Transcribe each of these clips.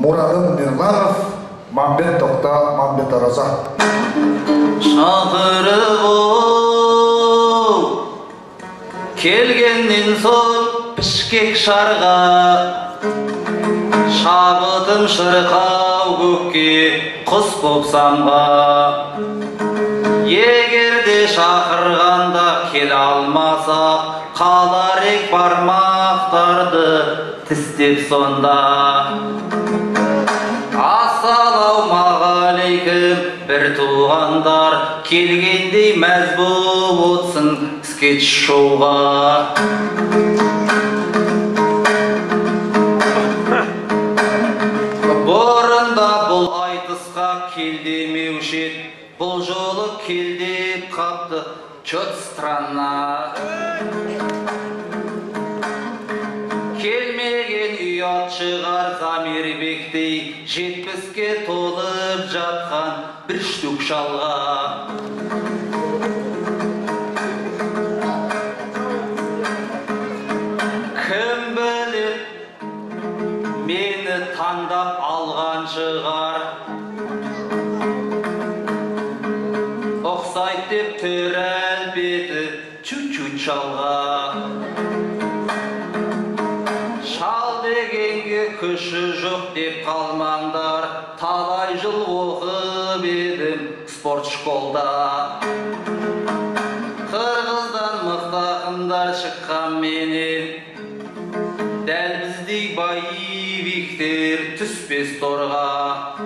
Muradым Нұрғанов, Мамбет Тоқта, Мамбет Араза. Шақырып келгеннен соң пішкек шарға, шабытым шырқау көкке құс боп самға. Егерде шақырғанда келе алмасақ, қалар ек бармақтарды тістеп сонда. Ассалаумағалейкум бір туғандар, келгендей мәз болып отсын скетч шоуға. Бұрында бұл айтысқа кел демеуші еді, бұл жолы кел деп қапты, чөт странна. Келмеген ұят шығар Замирбектей, 70-ке толып жатқан бір штук шалға. Кім білет, мені таңдап алған шығар. Ұқсайт деп түр әлбеті чүт-чүт шалға. Шал дегенге күші жоқ деп қалмаңдар, талай жыл оқып едім спорт школда. Қырғыздан мықты ақындар шыққан менен, дәл біздей боевиктер түспес торға.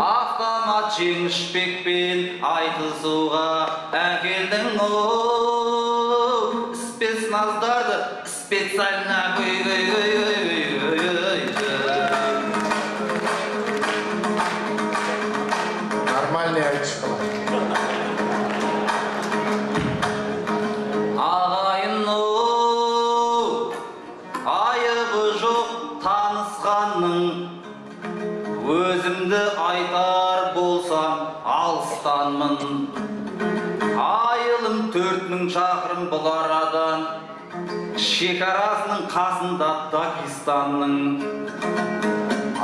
Автомат жеңішпекпен айтысуға әкелдің спецназдарды специально Нормальный айтышқыла. Ағайын-ау, айыбы жоқ танысқанның, өзімді айтар болсам алыстанмын. Айылым 4000 шақырым бұл арадан, шекарасының қасында Дагестанның.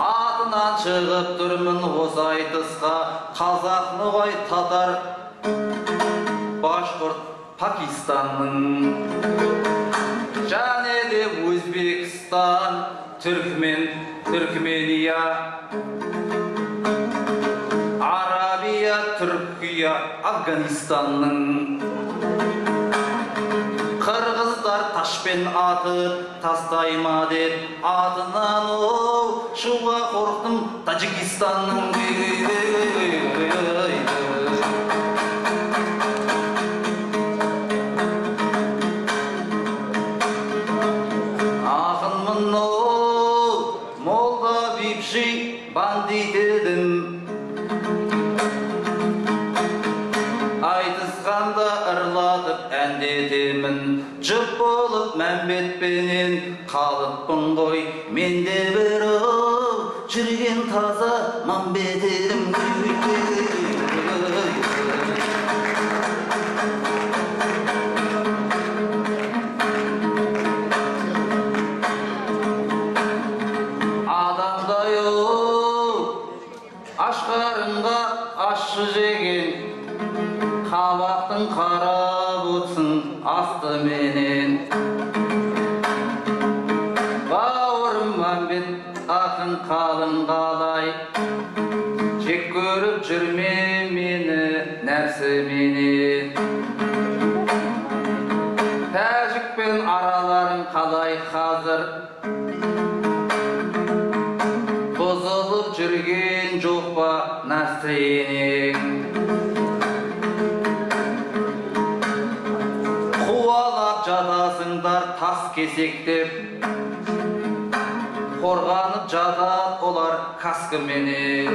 Атынан шығып тұрмын осы айтысқа, қазақ, ноғай, татар, башқұрт, Пакистанның. Және де Өзбекстан, Түркмения, Арабия, Түркия, Афганистанның. Қырғыздар ташпен атып тастайма деп, атынан шуға қорқтым Таджикистанның. Ақынмын молда бипши бандит едім, айтысқанда ырлатып әндетемін. Жұп болып Мәмбетпенен қалыппын ғой, менде бір жүрген таза Мамбет едім. Адамдай ашқарынға ащы жеген, қабақтың қарап отсын асты менен. Бауырым Мәмбет ақын қалың қалай, жек көріп жүрме мені нәпсі менен. Тәжікпен араларың қалай қазір, бұзылып жүрген жоқ па настроениең. Жатасыңдар тас кесектеп, қорғанып жатат олар каскіменен.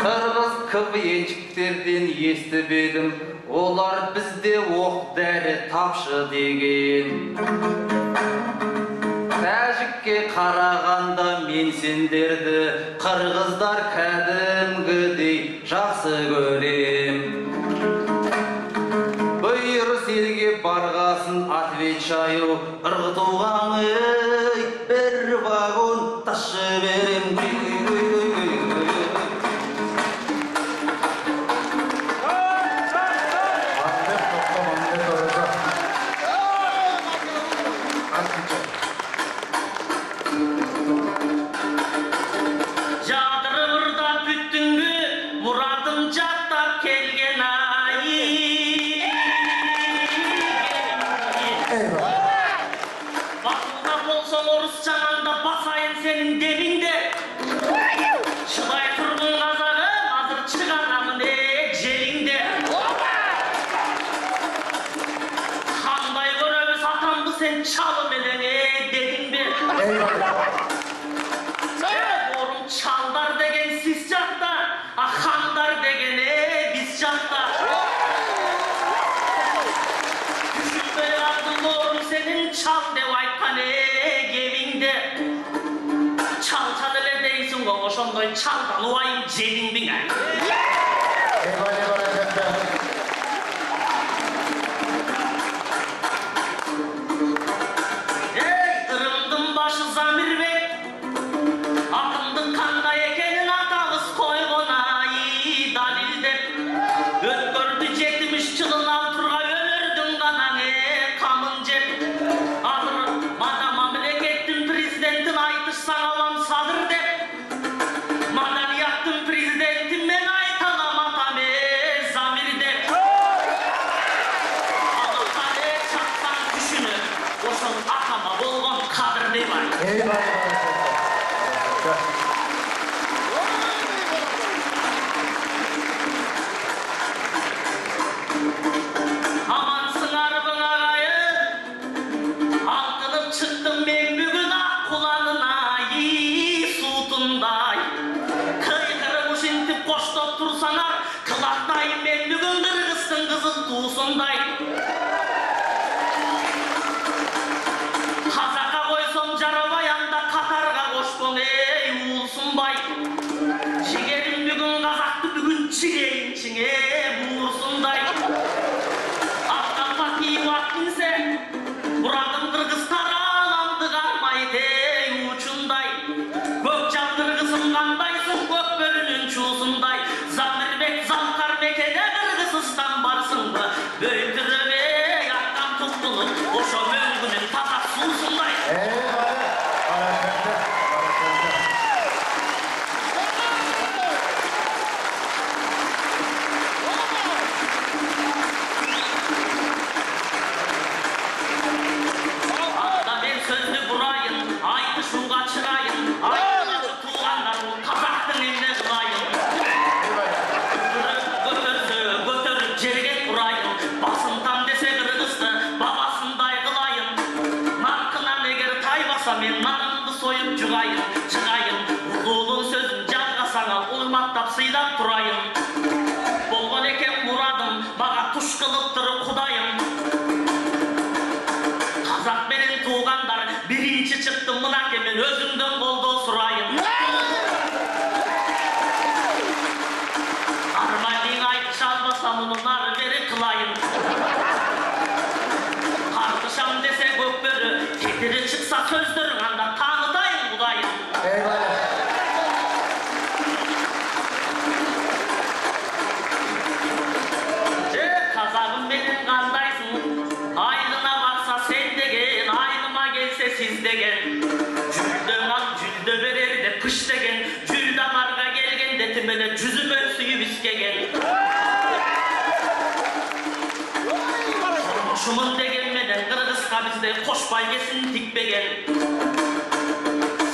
Қырғыз КВН-шіктерден естіп едім, олар бізде оқ дәрі тапшы деген. Тәжікке қарағанда мен сендерді, қырғыздар кәдімгідей жақсы көрем. Елге барғасын отвечаю, ырғытуған бір вагон karşı verim. Jadırırda büttüngü muradım jattap kelgen ay. Bakımda bolsam orus çananda basayın senin deminde. Şıday turgun kazanım hazır çıkanamın jelinde. Kanday görevi satan bu sen çalım elene dedin bir. Orum çaldar degen siz çakta, handar degene biz çakta. Düşünmeye aldım orum senin çal dev aytane geminde. Çal çal ele deysin koşondoy çaldan uayım jelin bine. Kırıldım başı zamir bek. Akındık kanday ekenin atağız koygun ayı dalilde. Ötkördü jetmiş çılın altırga ölürdün kananı kamın jet. Ahır madam memleketin prezidentin aytışsan alam sadır dep. Madaniyattın prezidentin men aytalam atame zamir dep. Alıkane çaksan düşünü oşun akama bolgon kadir deyman. Aman sınarbın ağayın, halkılıp çıktım ben bugün ak kulağına suutunday. Kıykırmış intip koştup tursanar, kılaktayım ben bugün Kırgız'ın kızıl tuğsunday. Kazaka koysam jarabayanda Katarga koşkun ey uğulsun bay. Şekerim bugün kazaktı bugün çiğeyin çiğe buğursunday. Afgan Fatih vaktinse Muradım Kırgızlar ağlamdı karmaydı ey uçunday. Gökçen Kırgız'ın kandaysın Gökbörünün çuğsunday. Zamirbek Zalkar Bekede Kırgızistan barsın da Böytürü be yaktan tuttulup Oşo möngünün tatak susunday. Hatta ben sözlü burayın, aydı şunga çırayın, aydı tuğanlar kazaktın eline kılayın. Götürüp cerget burayın, basıntam dese Kırgız'dı, babasınday kılayın. Narkınan eğer taybasa men narımdı soyup çıkayın. Uluğun sözün calgasana ulmattap sıydap turayın. Bolgon eken muradım, bağa tuş kılıptırıp kudayım. Kazak benim tuğganlar birinci çıktım mınak emin özümden boldu surayım. Armadin aytış almasam onu nar veri kılayım. Tartışam dese gökbörü, ketiri çıksa sözdürün anda tanıdayım budayım. Kazağım benim kandaysın, aylına baksa sen de gel, aylıma gelse siz de gel. Cüldön al cülde verir de kış de gel, cülden arga gelgen de timene cüzüm ölsüyü biske gel. Şumun de gelmeden Kırgız kabizde koşbay gelsin tikbe gel.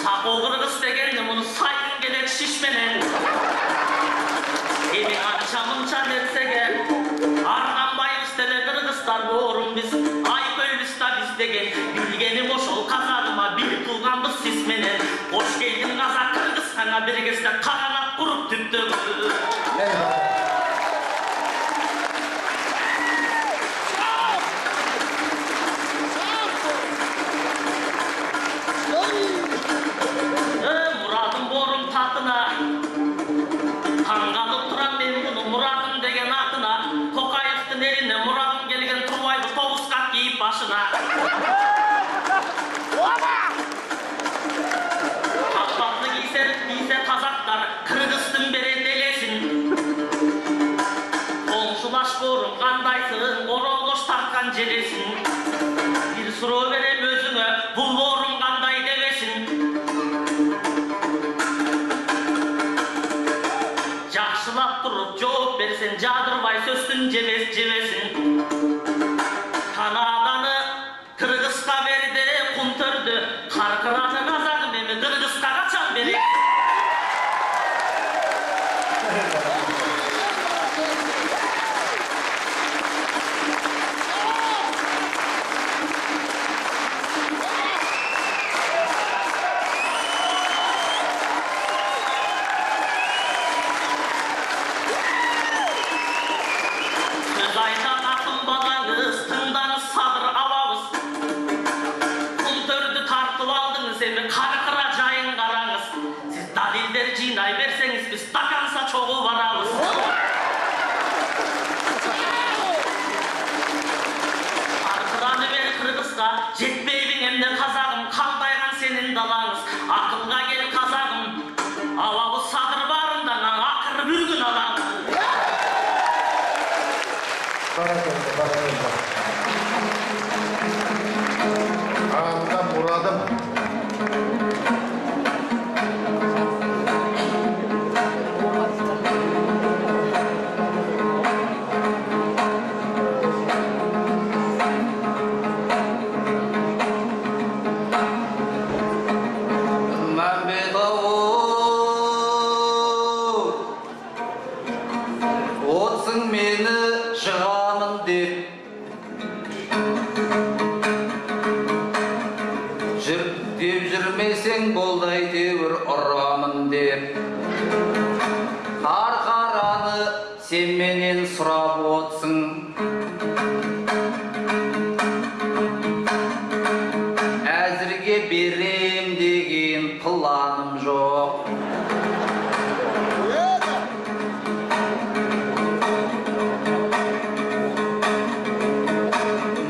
Sağ Kırgız de geldim onu saygın gelek şişmenen. Emin akşamın çan etse gel. Argan bayız tele Kırgızlar boğurum biz. Ay bölbüs da bizde gel. Gülgeni boş ol kazanıma bir tuğanımız sismenen. Hoş geldin Kazak Kırgızstan'a bir gezde karanat kurup tüptü. Muradım boğurum tahtına. Kangalıp duran ben bunu Muradım degen atına. Tokayev'tin eline Muradım gelgen Turbay'dı toğuz kat giyip başına. jelesin. Bir suro verem özüne, bul borun kanday devesin. Жақшылап тұрып жооп берсең жадырбай сөзсүн жебесин. Канаданы Кыргызга берди, кум төрдү. Каркыраны казагым эми Кыргызга качан берет? Жинай берсеңиз биз стаканса чогуу барабыз. Аркыраны бер Кыргызга, жетпейбиң эмне казагым, калдайган сенин далаңыз. Акылга кел казагым, алабыз садыр барындан акыры бир күн алабыз. Анда Murad'ım. Жүрмесең болдай дебір ұрамын деп. Қарқараны сен менен сұрап отсың. Әзірге берем деген планым жоқ.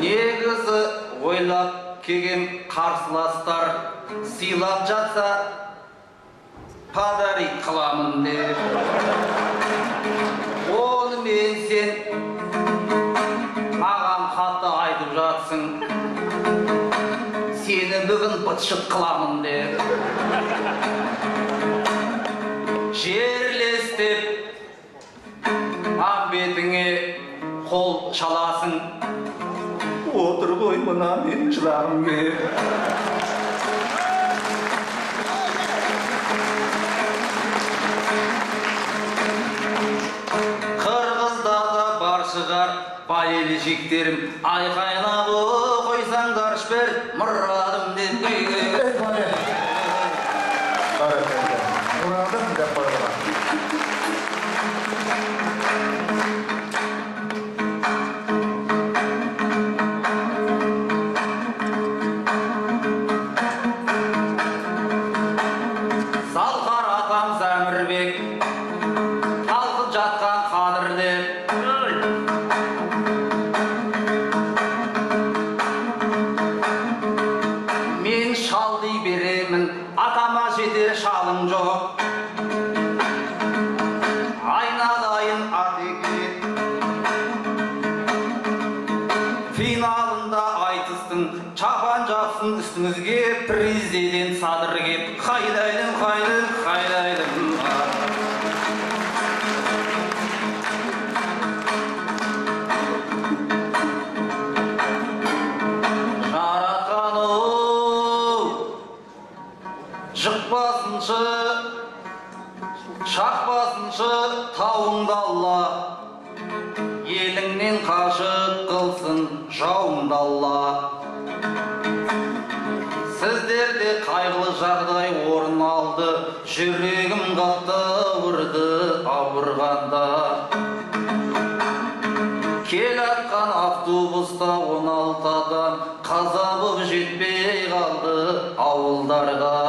Негізі ойлап кеген қарсыластар сыйлап жатса подарить қыламын деп. Оны мен сен маған хаты айтып жатсың, сені бүгін бытшыт қыламын деп. Жерлес деп бетіңе қол шаласың. Отыр ғой мына мен жылағым келіп. Қырғыздағы бар шығар байелі жектерім, айқайлап қойсаңдар шпер мұрадым деп. Murad'ım деп қойылған. Üstümüzge prezident sadır kep, haylaydım, haylaydım. Жаратқаны жықпасыншы, шақпасыншы тауыңды Алла, еліңнен қашып қылсын жауыңды Алла. Сіздерде қайғылы жағдай орын алды, жүрегім қатты ауырды ауырғанда. Кел атқан автобуста 16 адам қаза болып жетпей қалды ауылдарға.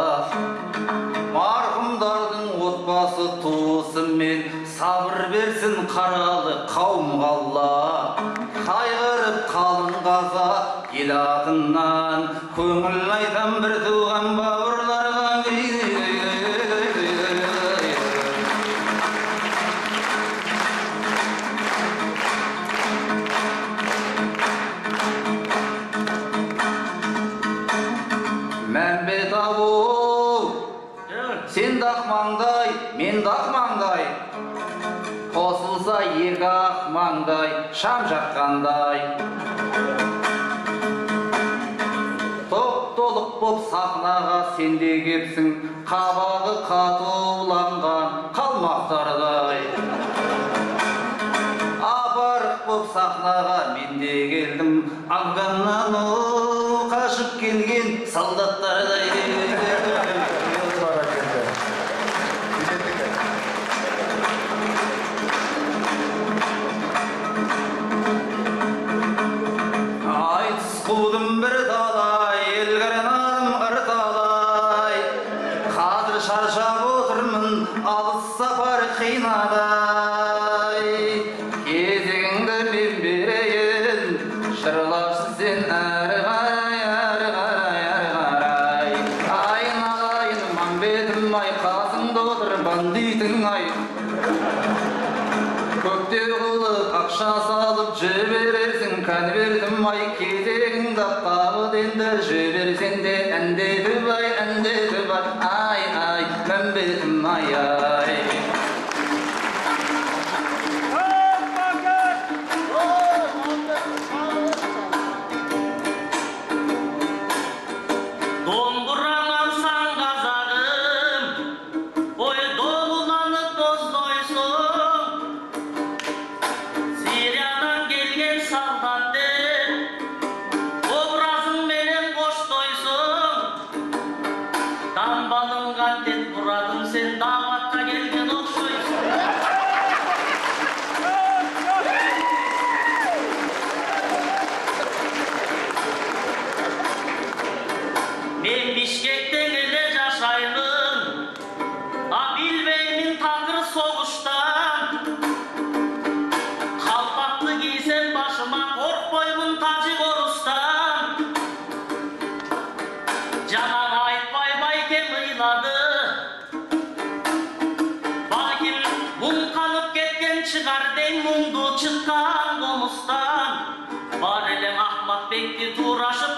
Марқұмдардың отбасы туысымен сабыр берсін қаралы қауымға Алла. Қайғырып қалың қаза ел атынан, көңіл айтам бір туған бауырларға. Sen dak mаңдай, қосылса екі ақ маңдай, шам жаққандай. Топ-толық боп сахнаға сен де кепсің, қабағы қатуланған қалмақтардай. Апарық боп сахнаға мен де келдім, Афганнан қашып келген солдаттардай. Қудым бір талай, елгірінім ұрталай, қазір шаршап отырмын, алыс сапар қинадай. Кезегіңді мен берейін, шырлашы сен әрі қарай, әрі қарай, әрі қарай. Айналайын, мамбетім ай, қасымда отыр бандитің ай. Көктеу қылып, ақша салып жіберерсің, конвертім ай, кезегіңді қабыт енді жіберсен де әндетіп ай, ай, ай, мәмбетім ай, ай.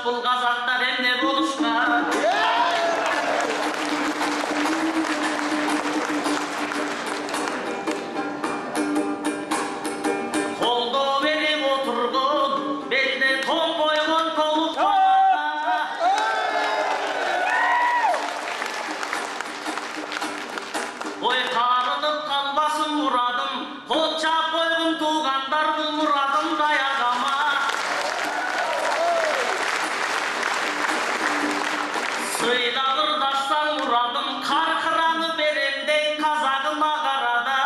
Бұл қазақтар емне болышқан. Қолды беріп отырғын, белде тон қойған толық бала. Ой, қарынып қалбасын мұрадым, қол чап қойғын туғандар бұл мұрадым даяғама. Сыйлағыр дастан мұрадым, қарқыраны беремдей қазағыма қарада.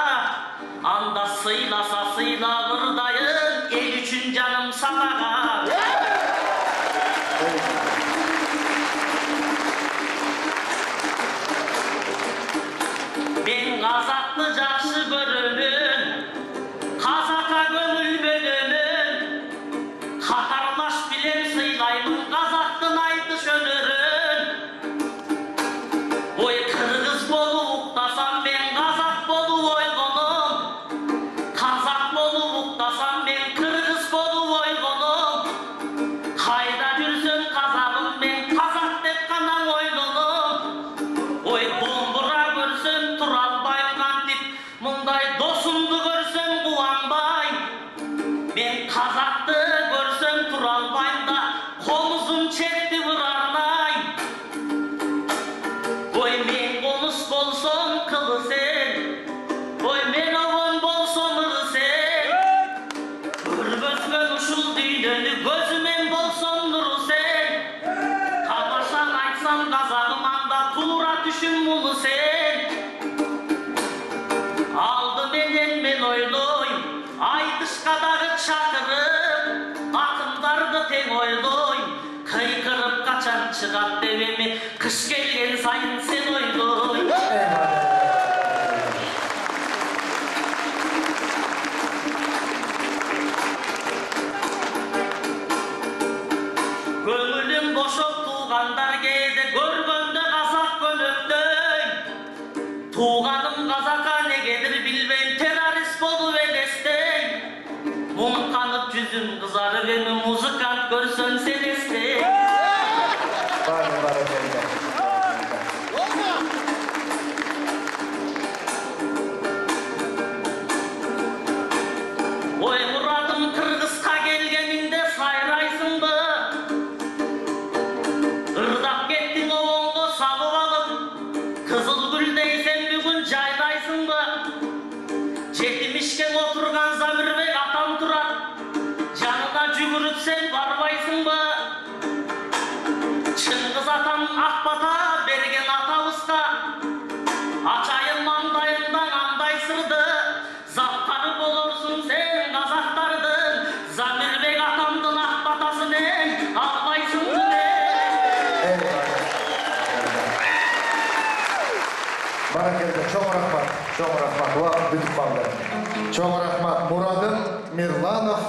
Анда сыйласа сыйлағыр дайын, ел үшін жаным садаға. Мен қазақты жақсы көрімін, қазақа көңіл бөлімін. Қатарлаш білем сыйлаймын, қазақтың айтыш өнерін. Шығат демеме, қыш келген сайын сен ойлой. Көңілім бошып туғандар кейді, көргенде қазақ көліктей. Туғаным қазақа негедір білбейм, террорист болу елестей. Мұң қанып жүзім қызарып емі, музыкант көрсін сен естей. Kızıl güldeysen bugün jaydaysın mı? Жетимишке oturgan Zamirbek atam turar. Janına жүгүрүпсең барбайсың mı? Чыңгыз атам Акбата берген атабызга Açayın mандайыңдан андай сырды. Zaптары болорсуң сен казактардын. Замирбек атамдын Акбатасымен албайсың мыне. Barakelde, çok rahmat. Vaqt bitip kaldı. Çok rahmat. Muradım Mirlanov,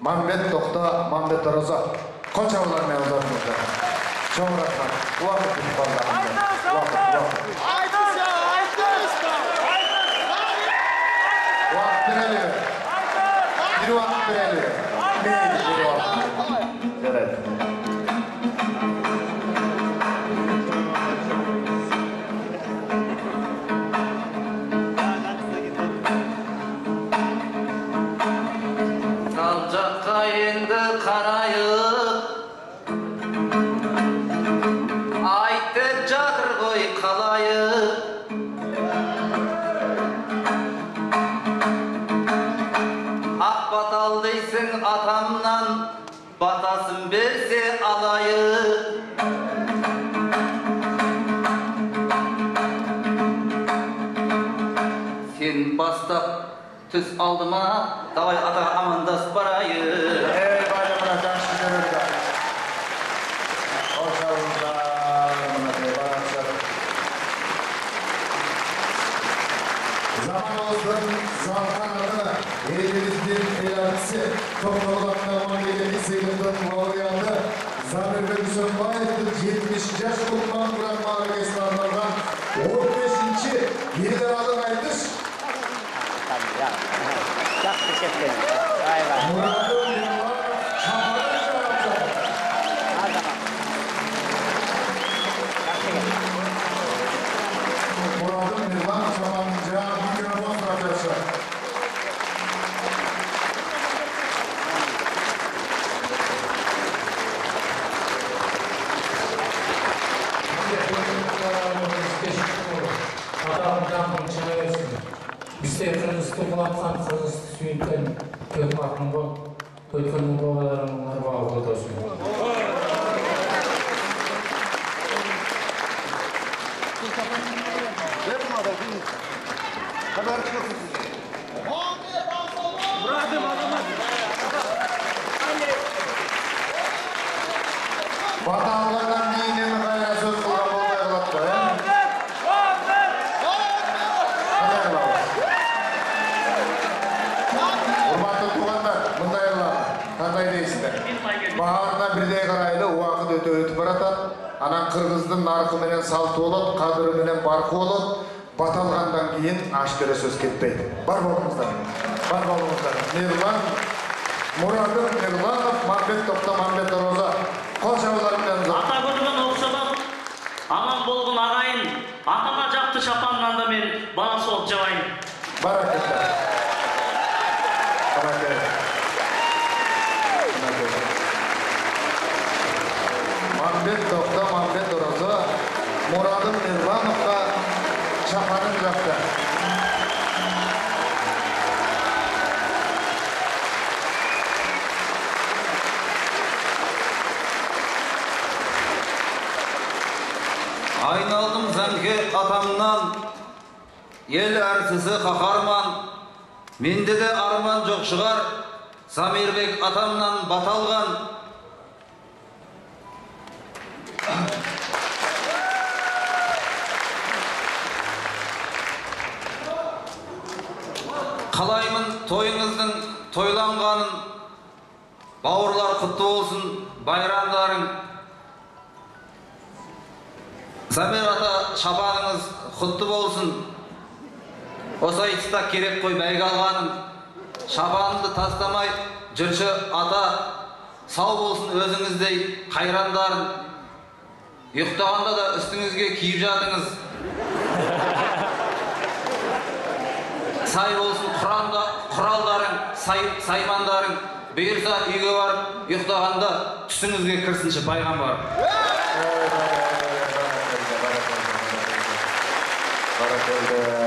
Mambet Tokta, Mambet Roza. Koçavlar mevzatımızda. Çok rahmat. Vaqt bitip kaldı. Vaqt. Vaqt verelim. Bir vaqt verelim. Bir vaqt. Evet. Salcakka endi qarayıp aytып жатыр ғой қалайып Акбатал дейсің атамнан батасын берсе алайып Сен бастап түс алдыма давай ата амандасып барайық Bayramına karşı görüldü. Zamanımızın Zalkan'ı elimizin eyaletisi Topraklarına Maliye'nin sevimden Mağlayan'da Zamirbek Hüseyinbayev'in 70 yaş bulunman Kur'an Mağlayanlardan 15. Yeniden alın aytış. Çok teşekkür ederim. Vay vay. Muradım Yılmaz Çapar'ın yaptı. Her zaman. Muradım Yılmaz Çapar'ınca mikrofon arkadaşlar. Bizde kırmızı kulaksan kırmızı suyundan kötü bakın bu. Kötünün babalarının arbağı olsun. Vatanlardan dinini kaya söz kılan olmaya kalıptı. Hadi Allah'ım. Hurmatlı tuğanlar, bunday Allah'ım. Kanday deysizler. Baharına birde karaylı uaqıt ötüp baratan, anan Kırgızdın narkı menen saltı olup, kadırı menen barkı olup, batalgandan keyin aşkere söz ketpeydi. Bar bolumuzlar. Mirlan, Muradım Mirlanov, Mambet Tokta, Mambet Roza. Koçavlar bilen Ата көрген оқшабап, аман болғын ағайын, атама жапты шапаннан да мен бала соғып жабайын. Baraketler. Mambet Tokta, Mambet Roza, Muradım Mirlanov'da çapanın yaptı. Айналдым зәмге атамнан, ел әрсісі қақарман, менде де арман жоқ шығар, Замирбек атамнан баталған. Қалаймын тойыңыздың тойланғанын, бауырлар құтты болсын, байрамдарың. Замир ата шапаныңыз құтты болсын. Осы айтыста керек қой бәйге алғаным. Шапанымды тастамай жүрші ата, сау болсын өзіңіздей қайрандарын. Ұйықтағанда да үстіңізге киіп жатыңыз. Сай болсын құралдарың, саймандарың. Бұйырса үйге барып, ұйықтағанда түсіңізге кірсінші пайғамбар. Rahmet